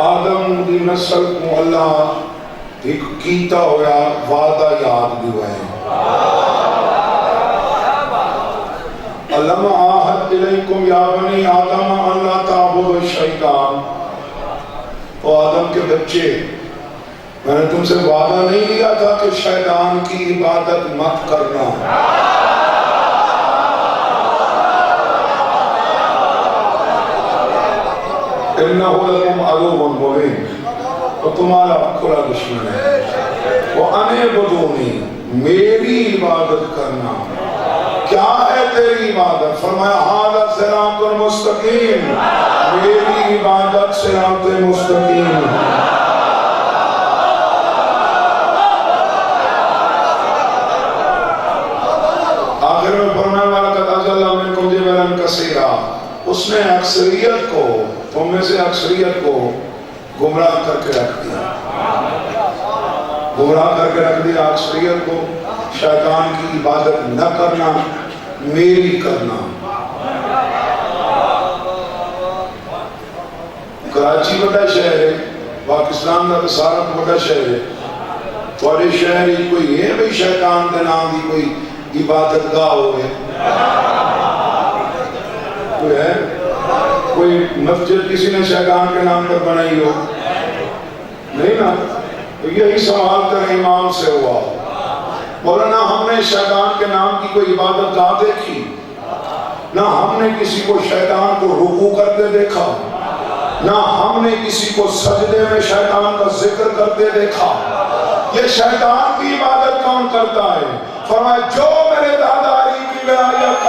آدم دی نسل کو اللہ ایک کیتا ہویا وعدہ یاد دیوائے علم آہد الیکم یا بنی آدم ان لا تعبدوا الشیطان. او آدم کے بچے، میں نے تم سے وعدہ نہیں لیا تھا کہ شیطان کی عبادت مت کرنا. انہو لکم عدو مبین، وہ تمہارا کھلا دشمن ہے. وَأَنِ اعْبُدُونِی، میری عبادت کرنا. کیا ہے تیری عبادت؟ فرمایا ھذا صراط مستقیم، میری عبادت صراط مستقیم. آخر میں فرمایا وَلَقَدْ أَضَلَّ مِنْكُمْ جِبَلًا كَثِيرًا، اس نے اکثریت کو، تم میں سے اکثریت کو گمراہ کر کے رکھ دیا. گمراہ کر کے رکھ دیا اکثریت کو. شیطان کی عبادت نہ کرنا، میری کرنا. کراچی بڑا شہر ہے، پاکستان کا سارا بڑا شہر ہے. تھوڑے شہر ہی کوئی ہے بھئی شیطان کے نام کی کوئی عبادت گاہ ہوئے؟ کوئی ہے؟ کوئی مسجد کسی نے شیطان کے نام پر بنائی ہو؟ نہیں نا. یہی سوال کر امام سے ہوا، مولانا ہم نے شیطان کے نام کی کوئی عبادت گاہ دیکھی؟ نہ ہم نے کسی کو شیطان کو رکوع کرتے دیکھا، نہ ہم نے کسی کو سجدے میں شیطان کا ذکر کرتے دیکھا. یہ شیطان کی عبادت کون کرتا ہے؟ فرمایا جو میرے دادا علی کی ولایت